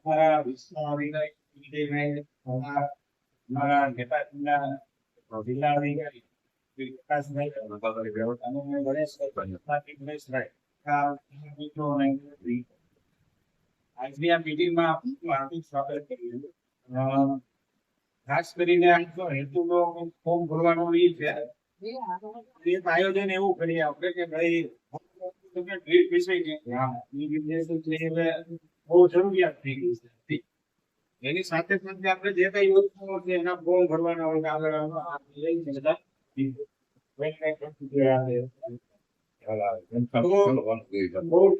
મારા વિશ્વવિનય વિજયભાઈ મારા નેતાજીના જિલ્લા અધિકારી વિકાસભાઈ અને ગણેશભાઈ ગણેશભાઈ આજની આ મીટિંગમાં હાર્દિક સ્વાગત કર્યું. ખાસ કરીને હેતુનો ફોર્મ ભરવાનો એ છે. આયોજન એવું કરીએ આપણે કે ભાઈ ટ્રીટ વિષય બહુ જરૂરિયાત થઈ ગઈ છે. એની સાથે સાથે આપણે જે કઈ યોજનાઓ છે એના ફોર્મ ભરવાના હોય આગળ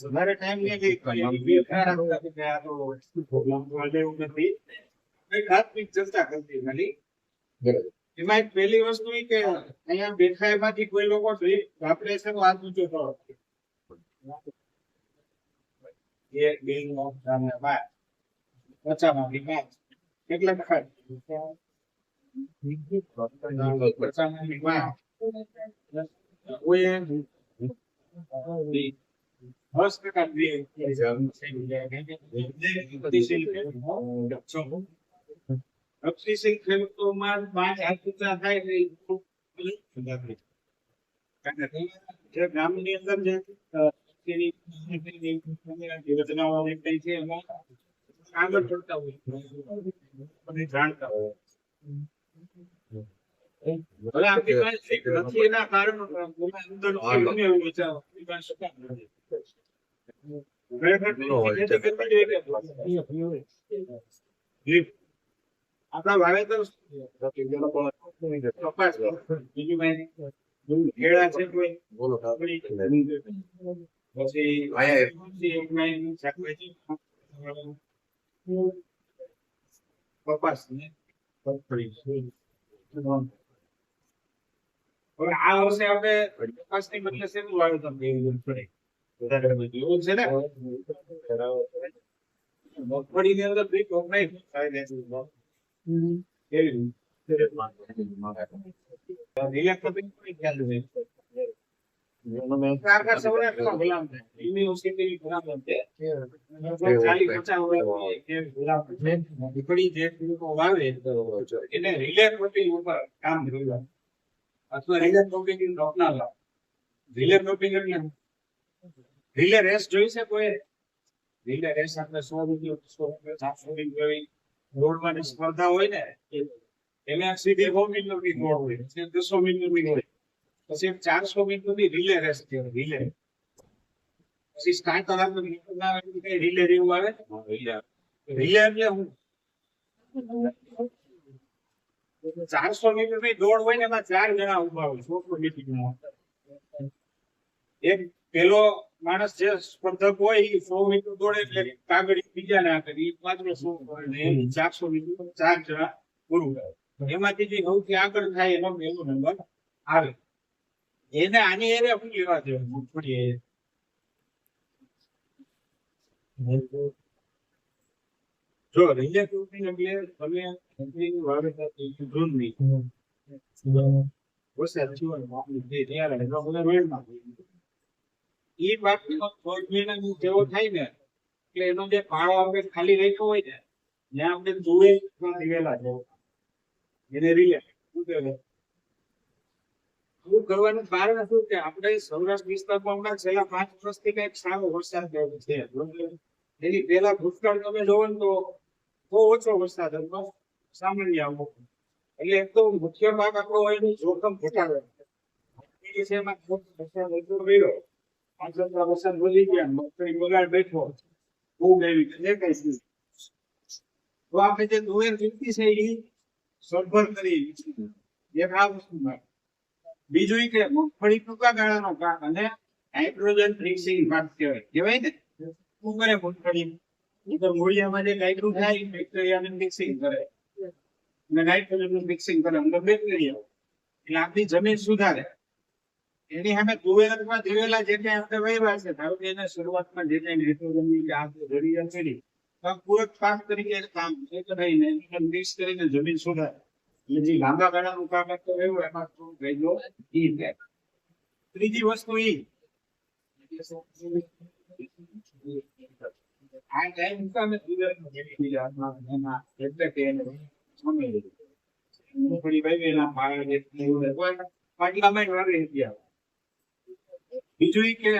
વધારે ટાઈમ ચર્ચા કરતી ખાલી એમાં પહેલી વસ્તુ એ કે અહીંયા બેઠા એમાંથી કોઈ લોકો આપણે છે વાત ઊંચો થયો એક બે બાર પચાસમાંથી 5 કેટલા ટકા 50માંથી 5 ગ્રામની અંદર જે યોજનાઓ કઈ છે એમાં આગળ પડતા હોય જાણતા હોય. હવે આપણી પાસે નથી એના કારણો આપણા વાવેતર કપાસ બીજું કેળા છે કોઈ પછી કપાસ ને હવે આ વર્ષે આપણે કપાસની બદલે શેનું વાવેતર કર્યું છે? એવું છે ને મગફળીની અંદર રિલે રેસ જોઈ છે કોઈ? રિલે રેસ આપણે 100 રૂપિયા 700 રૂપિયા દોડવાની સ્પર્ધા હોય ને એને સીધી 100 મીટરની દોડ હોય, 200 મીટરની હોય, પછી 400 મીટરની રિલે રેસ કહેવાય. રિલે પછી સ્ટાર્ટર આપણે રિલે જેવું આવે. રિલે એટલે હું 400 મીટરની દોડ હોય ને એમાં 4 જણા ઉભા હોય. 100 મીટરમાં એક પેલો માણસ જે સ્પર્ધક હોય એ 100 મીટર દોડે એટલે કાગળ બીજાને આપે, એ પાછળ 400 મીટર 4 જણા પૂરું કરે. એમાંથી જે સૌથી આગળ થાય એનો પહેલો નંબર આવે. એને આની એને શું લેવા જોઈએ? મગફળી જો રિલે ક્રોપિંગ એટલે તમે મગફળીનું વાવેતર જૂનની વરસાદ થયો ત્યારે એનો બધા વેળમાં એ પાકનો 6 મહિનાનો જેવો થાય ને એટલે એનો જે પાળો આપણે ખાલી રાખ્યો હોય ને ત્યાં આપણે જોવે દિવેલા જેવો એને રિલે શું કહેવાય. શું કરવાનું કારણ શું કે આપણે સૌરાષ્ટ્ર વિસ્તારમાં હમણાં છેલ્લા 5 વર્ષથી કઈક સારો વરસાદ થયો છે. એની પહેલા ભૂતકાળ તમે જોવો ને તો બહુ ઓછો વરસાદ હતો, સામાન્ય આવો. એટલે એક તો મુખ્ય પાક આપણો હોય એનું જોખમ ઘટાડે છે. એમાં વરસાદ એટલો રહ્યો, 5 વરસાદ વધી ગયા, મગફળી બગાડ બેઠો બહુ ગઈ કઈ. તો આપણે જે દુવેર વ્યક્તિ છે એ સરભર કરી એક આ વસ્તુ. બીજું કે મગફળી ટૂંકા ગાળાનો પાક અને હાઇડ્રોજન ફિક્સિંગ પાક કહેવાય ને. શું કરે મગફળી? મૂળિયામાં જે નાઇટ્રોજન થાય બેક્ટેરિયાને ફિક્સિંગ કરે અને નાઇટ્રોજન ફિક્સિંગ કરે અંદર બેક્ટેરિયા, એટલે આપણી જમીન સુધારે. એની સામે તુવેરમાં દિવેલા જે કઈ આપણે વાવ્યા છે, ધારો કે એને શરૂઆતમાં જે કઈ નાઇટ્રોજનની કે આપણે જરૂરિયાત કરી પૂરક પાક તરીકે કામ કરીને મિક્સ કરીને જમીન સુધારે. એટલે જે લાંબા ગાળાનું કામ આપણે રહ્યું એમાં ગયેલો ઈ થાય. ત્રીજી વસ્તુ ઈ આ ટાઈમ તમે દિવસમાં જેવી બીજા હાથમાં એમાં એટલે કે એને સમય લીધો. થોડી ભાઈ એના પાયા જે કોઈ પાટલામાં જ વાવી ગયા. બીજું ઈ કે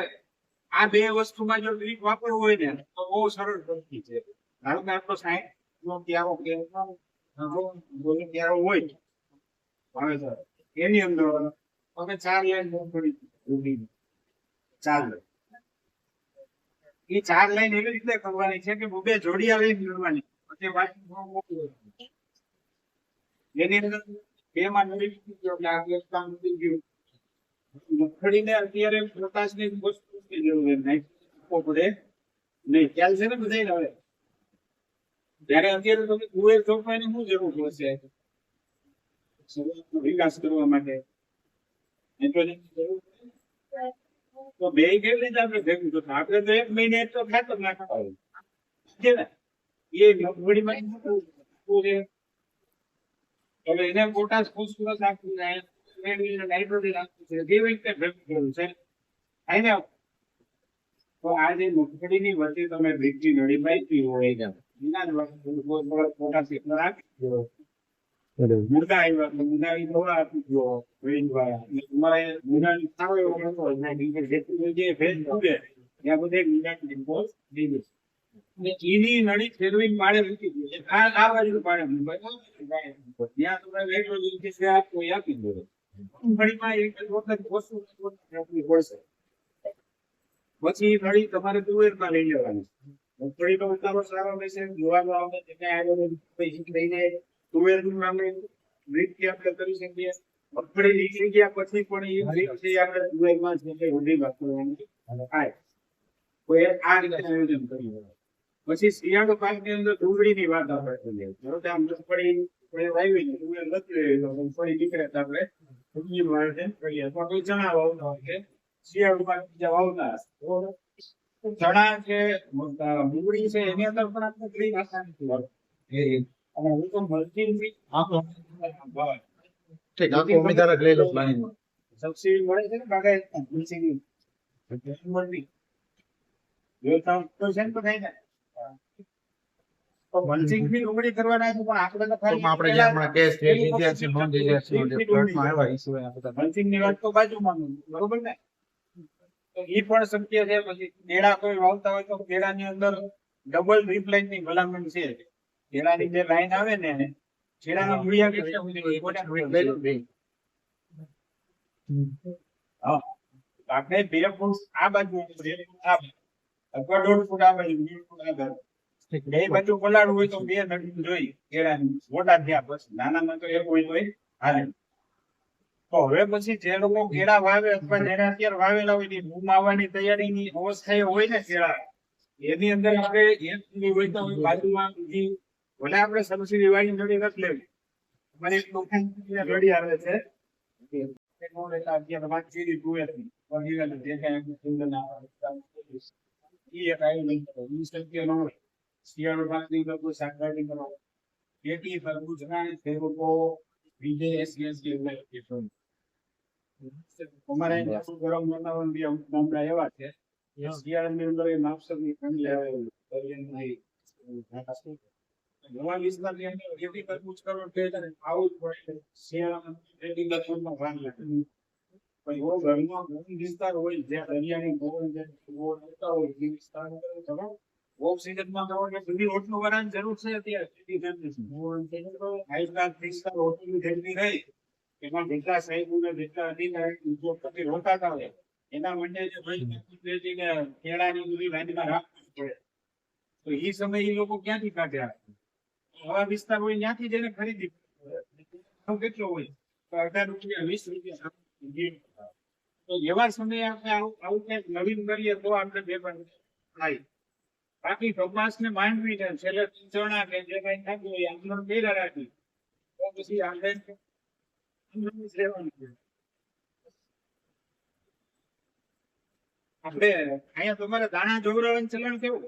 આ બે વસ્તુમાં જો ટ્રીક વાપરવું હોય ને તો બહુ સરળ પદ્ધતિ છે. ધારો કે આપણો 60 નો ક્યારો કે બોલે ક્યારો હોય વાવેતર એની અંદર તમે 4 લાઈન મગફળી ઉગી 4 લાઈન. એ 4 લાઈન એવી રીતે કરવાની છે કે બે જોડિયા લઈને જોડવાની. પછી પાછી એની અંદર બેમાં નડી ગયો એટલે આગળ કામ થઈ ગયું. મગફળીને અત્યારે પોટાશની વસ્તુની જરૂર નહીં પડે નહીં. ખ્યાલ છે ને બધાને હવે? ત્યારે અત્યારે તમે તુવેર ચોપાઈની શું જરૂર પડશે વિકાસ કરવા માટે? નાઇટ્રોજનની જરૂર તો બે કેવી રીતે આપણે ભેગું થતું? આપણે તો 1 મહિને તો ખાતર નાખતા છે ને એ મગફળીમાં શું છે? હવે એને પોટાશ ફોસ્ફરસ આપવું જાય, નાઇટ્રોજન આપવું છે, કેવી રીતે ભેગું કરવું છે આને? તો આ જે મગફળીની વચ્ચે તમે ભેગી નળી પાઇપી હોય એના જ પોટાશ આપી દો. મુદ્દા આવ્યા તો મુદ્દાની દવા આપી દો. તમારે મુદ્દાની સારો એવો મળતો હોય જે ભેજ ઉગે ત્યાં બધે મુદ્દાની ડિમ્પોઝ દીધી. એની નળી ફેરવીને પાડે મૂકી દો. આ બાજુ પાડે ત્યાં તમે નાઇટ્રોજન આપી દો. મગફળીમાં એક વખત વસ્તુ આપવી પડશે. પછી નળી તમારે તુવેરમાં લઈ લેવાની. મગફળીનો ઉતારો સારો રહેશે. જોવાનો આવે લઈને તુવેરનું આપણે વૃદ્ધિ આપણે કરી શકીએ. મગફળી નીકળી ગયા પછી પણ એ વૃદ્ધિ આપણે તુવેરમાં વૃદ્ધિ વાપરવાની થાય. તો એ આ રીતે આયોજન કર્યું. પછી શિયાળુ પાકની અંદર ડુંગળીની વાત આપણે કરીએ. જો કે આમ મગફળી વાવી તુવેર નથી તો મગફળી નીકળે તો આપણે ડુંગળીનું આયોજન કરીએ. અથવા કોઈ ચણા વાવતા હોય કે શિયાળુ પાક બીજા વાવતા ચણા છે ડુંગળી છે એની અંદર પણ આપણે ઘણી નાખવાની. અને હું તો મલ્ચિંગ સબસિડી મળે છે ને બાગાયત મલ્ચિંગ મળતી મલ્ચિંગ બી ડુંગળી કરવાના છે. પણ આપણે તો મલ્ચિંગ ની વાત તો બાજુમાં બરોબર ને? તો એ પણ શક્ય છે. પછી કેળા કોઈ વાવતા હોય તો કેળાની અંદર ડબલ રિપ્લાઇન ની ભલામણ છે. કેળાની જે લાઈન આવે ને કેળાના મૂળિયા કેટલા આપણે 2 ફૂટ આ બાજુ અથવા 1.5 ફૂટ આ બાજુ 2 ફૂટ આ બાજુ બે બાજુ પલાળવું હોય તો 2 નળી જોઈએ કેળાની. મોટા થયા પછી નાનામાં તો 1 હોય તો હાલે. તો હવે પછી જે લોકો કેળા વાવે અથવા જેને અત્યારે વાવેલા હોય ની બૂમ આવવાની તૈયારીની અવસ્થાએ હોય ને કેળા એની અંદર આપણે 1 નળી હોય તો બાજુમાં બીજી ભલે આપણે સબસિડી વાળી નળી નથી લેવી. મને એક નળી આવે છે અત્યારે વાંચી તુવેરની શિયાળુ પાકની અંદર કોઈ શાકભાજી કરો ખેતી તરબૂચ ના ખેડૂતો અમારે ગરમ વાતાવરણ બી અમુક ગામડા એવા છે શિયાળાની અંદર એ માપસરની ઠંડી આવે નવા વિસ્તારની અંદર ખેતી તરબૂચ કરો આવું જ પડે. શિયાળામાં ખેતી તરબૂચમાં ભાગ લાગે. પણ એવો ઘરમાં વિસ્તાર હોય જ્યાં દરિયાની હોય એ વિસ્તાર ઓફ સિઝનમાં તો બધી રોટનું વરાની જરૂર છે. અત્યારે એમાં જેટલા સાહેબોને જેટલા અધિકારી ઉદ્યોગપતિ રોકાતા હોય એના માટે કેળાની બધી લાઈનમાં રાખવી પડે. તો એ સમય એ લોકો ક્યાંથી કાઢે? આવા વિસ્તાર હોય ત્યાંથી જઈને ખરીદી કેટલો હોય તો 18 રૂપિયા 20 રૂપિયા. તો એવા સમયે આપણે આવું કંઈક નવીન કરીએ તો આપણે બે થાય. બાકી કપાસ ને માંડવી ને છેલ્લે ચણા કે જે કઈ થતું હોય આંદોલન કર્યા રાખી તો પછી આંદોલન આપણે અહીંયા તમારે દાણા જોવરાવાનું ચલણ કેવું?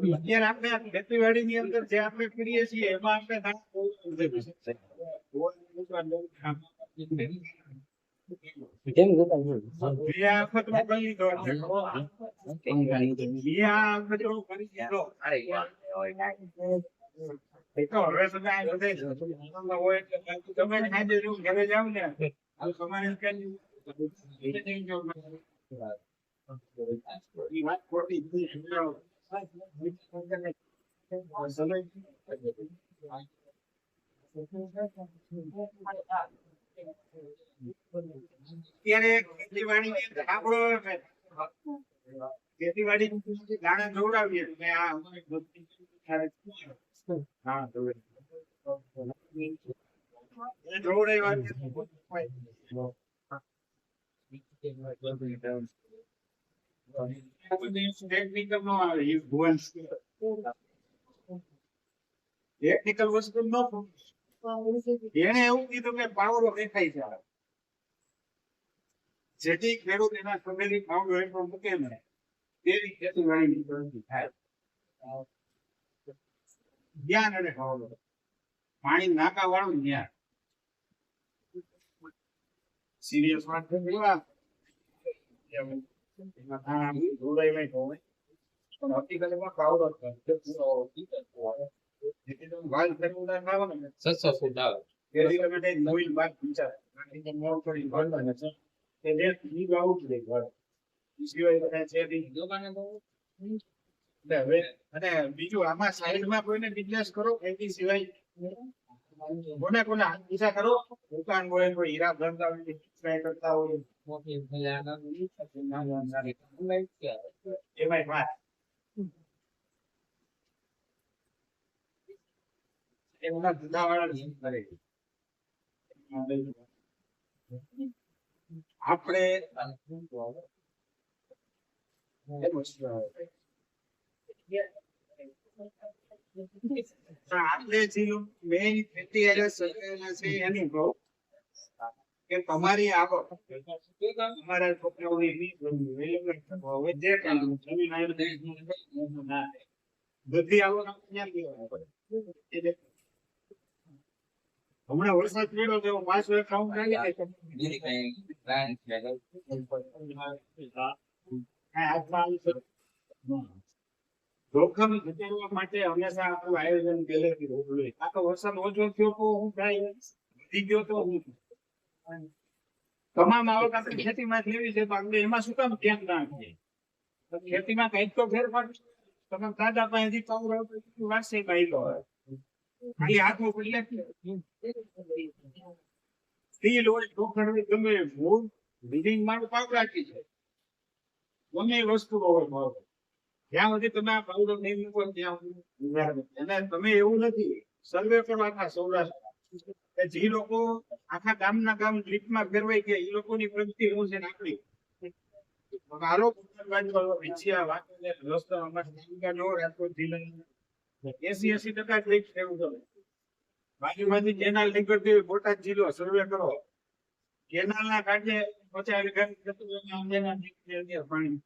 અત્યારે આપણે આ ખેતીવાડી ની અંદર જે આપણે કરીએ છીએ એમાં આપણે એ આ ખતરો કરી દીધો છે. એ આ ખતરો કરી દીધો. એ તો હવે બધા આ બધે હોય એટલે તમે સાંજે જો ઘરે જાવ ને તો તમારે કઈ ઈ વાત ખોટી છે. અત્યારે ખેતીવાડી આપણો ખેતીવાડી દાણા જોડાવીએ એટલે આ હા ટેકનિકલ વસ્તુ ન એને એવું કીધું કે પાવડો દેખાય છે જેથી ખેડૂત એના સમેલી પાવડો એટલો મૂકે ને તેવી ખેતીવાડી થાય. જ્ઞાન અને પાવડો પાણી નાકા વાળું જ્ઞાન સિરિયસ વાત છે. બીજું આમાં સાઈડમાં કોઈને બિઝનેસ કરો એની સિવાય કોને કોને પૈસા કરો દુકાન હોય કોઈ હીરા ધંધા કરતા હોય એમાં વાત એમના ધંધા વાળા કરે. આપણે આપણે જે મેઇન ખેતી છે એની કહું કે તમારી આવક તમારા છોકરાઓની બધી આવક હમણાં વરસાદ પડ્યો તો પાછો એક કાઉન્ટ જોખમ ઘટાડવા માટે હંમેશા આપણું આયોજન પહેલેથી હોવું જોઈએ. આ તો વરસાદ ઓછો થયો તો હું થાય વધી ગયો તો હું તમામ આવક આપણી ખેતીમાં લેવી છે તો આપણે એમાં શું કામ ધ્યાન ના આપીએ? ખેતીમાં કઈક તો ફેરફાર તમે દાદા પાસેથી પાવર વાંચે પાડ્યો ખાલી હાથમાં પડે સ્ટીલ હોય ઠોકર હોય ગમે મૂળ બિલ્ડિંગ મારું પાવર રાખી છે ગમે વસ્તુ હોય જ્યાં સુધી તમે આ પાવડર નહીં મૂકો ત્યાં અને તમે એવું નથી સર્વે કરો આખા સૌરાષ્ટ્ર જે લોકો આખા ગામના ગામ ટ્રીપમાં ફેરવાય કે એ લોકોની પ્રગતિ શું છે ને આપણી મારો રાજકોટ જિલ્લા 80% ટ્રીપ ખેડૂતો બાજુમાંથી કેનાલ નીકળતી હોય બોટાદ જિલ્લો સર્વે કરો કેનાલ ના કાંઠે 50 પાણી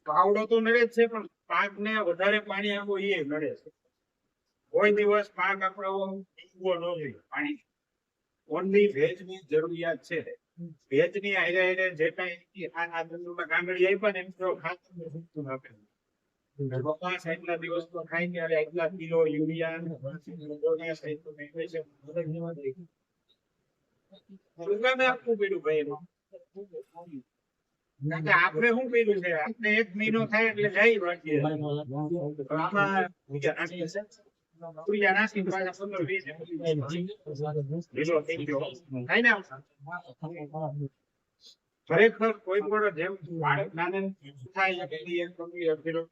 પાવડો તો નડે જ છે પણ પાક ને વધારે પાણી આપવું એ નડે છે. કોઈ દિવસ પાક આપણો ઉગવો ન જોઈએ. પાણી ઓનલી ભેજ ની જરૂરિયાત છે. ભેજ ની હારે હારે જે કઈ આ ધંધોમાં ગાંગડી આપ્યા ને એમ તો ખાતર આપે કપાસ એટલા દિવસ તો ખાઈ ત્યારે એટલા કિલો યુરિયા આપવું પડ્યું ભાઈ આપણે શું કર્યું છે આપણે 1 મહિનો થાય એટલે જઈ વાંચીએ આમાં ખરેખર કોઈ પણ જેમ બાળક નાને થાય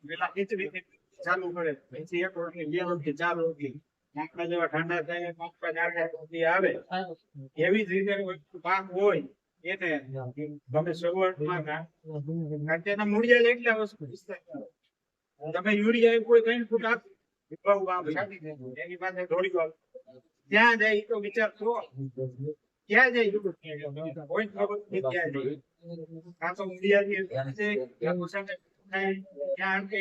પેલા ખીચડી ચાલુ કરે પછી 1 રોટલી 2 રોટલી 4 રોટલી નાખવા જેવા ઠંડા થાય 5-4 રોટલી આવે એવી જ રીતે પાક હોય એને તમે શરૂઆતમાં તેના મૂળિયા એટલા વસ્તુ તમે યુરિયા કોઈ 3 ફૂટ આપી એની પાસે થોડી વાર ત્યાં જાય તો વિચાર કરો ક્યાં જાય યુટ્યુબ કોઈ ખબર નથી ક્યાં જાય કાં તો મીડિયાથી છે ક્યાં પોતાને ક્યાં કે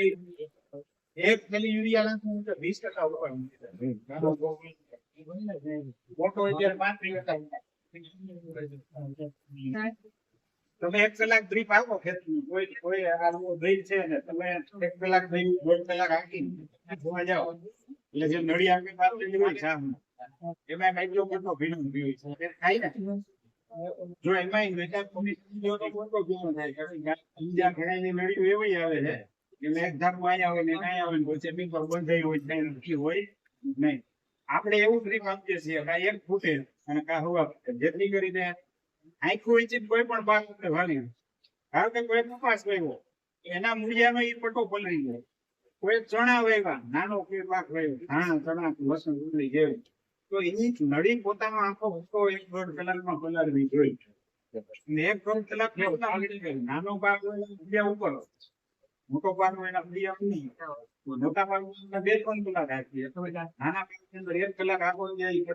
એક થેલી યુરિયા નાખું તો 20% ઉપર મોટો અત્યારે 5 તમે 1 કલાક ડ્રીપ આપો ખેતરમાં કોઈ આ ડ્રીપ છે ને તમે 1 કલાક ડ્રીપ 1.5 કલાક આખી જોવા જાઓ એટલે જે નળી આપે પાતળી હોય છે એમાં કાંઈ કેટલો ભીનો પીવું છે ખાય ને જો એમાં વેચાણ કમિશન જો તો મોટો ભીનો થાય કારણ કે બીજા ઘણાની નળીઓ એવી આવે છે કે મેં એક ધારું આયા હોય ને કાંઈ આવે ને પછી બી પર બંધ થઈ હોય કાંઈ નક્કી હોય નહીં આપણે એવું ડ્રીપ આપીએ છીએ કાંઈ 1 ફૂટે અને કાં હવા જેટલી કરીને આખું ઇંચ કોઈ પણ પાક આપણે વાવી ધારો કે કોઈ કપાસ વાવ્યો એના મૂળિયાનો ઈ પટ્ટો પલળી ગયો કોઈ ચણા વાવ્યા નાનો કોઈ પાક વાવ્યો ધાણા ચણા લસણ ડુંગળી જેવી તો એની નળી પોતાનો આખો ભૂકો 1.5 કલાકમાં પલાળવી જોઈએ અને 1.5 કલાક નાનો પાક હોય મૂળિયા ઉપર મોટો પાક હોય એના મૂળિયા નહીં મોટા પાક 2-3 કલાક આપીએ નાના પાકની અંદર 1 કલાક આખો જાય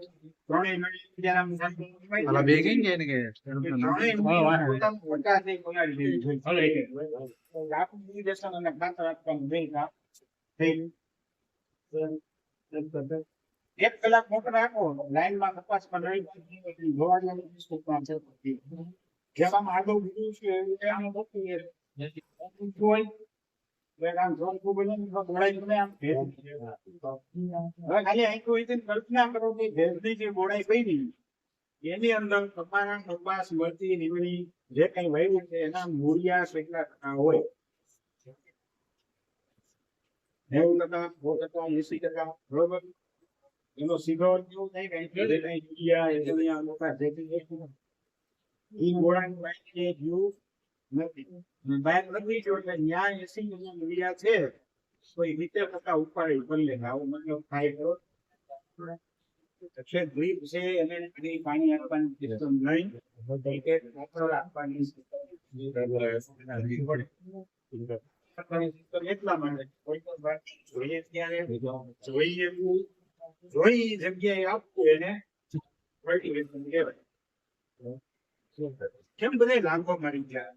ત્રણેય નળી અલા બેગિંગ છે ને કે એક કલાક મોટર રાખો લાઈન માં કપાસ માં જેમાં આગળ બીજું છે આમ બધી હોય કલ્પના કરો કે ભેજની જે ગોળાઈ પડી એની અંદર કપાસ મરચી રીંગણી જે કઈ વાવ્યું છે એના મૂળિયા કેટલા ટકા હોય 90%, 80%, બરોબર એનો સીધો કેવું થાય કે યુરિયા મોટા જે ઈ ગોળાની બાકી જીવ નથી બાય નથી જો એટલે ન્યાય 80% યુરિયા છે તો એ 70% ઉપાડી કરી લે આવું મતલબ થાય કરો છે ડ્રીપ છે એને પાણી આપવાની સિસ્ટમ નહીં આપવાની એટલા માટે કોઈ પણ વાત જોઈએ ત્યારે જોઈ જગ્યાએ આપવું એને કલ્ટિવેશન કહેવાય કેમ બધા લાંબો મારી ગયા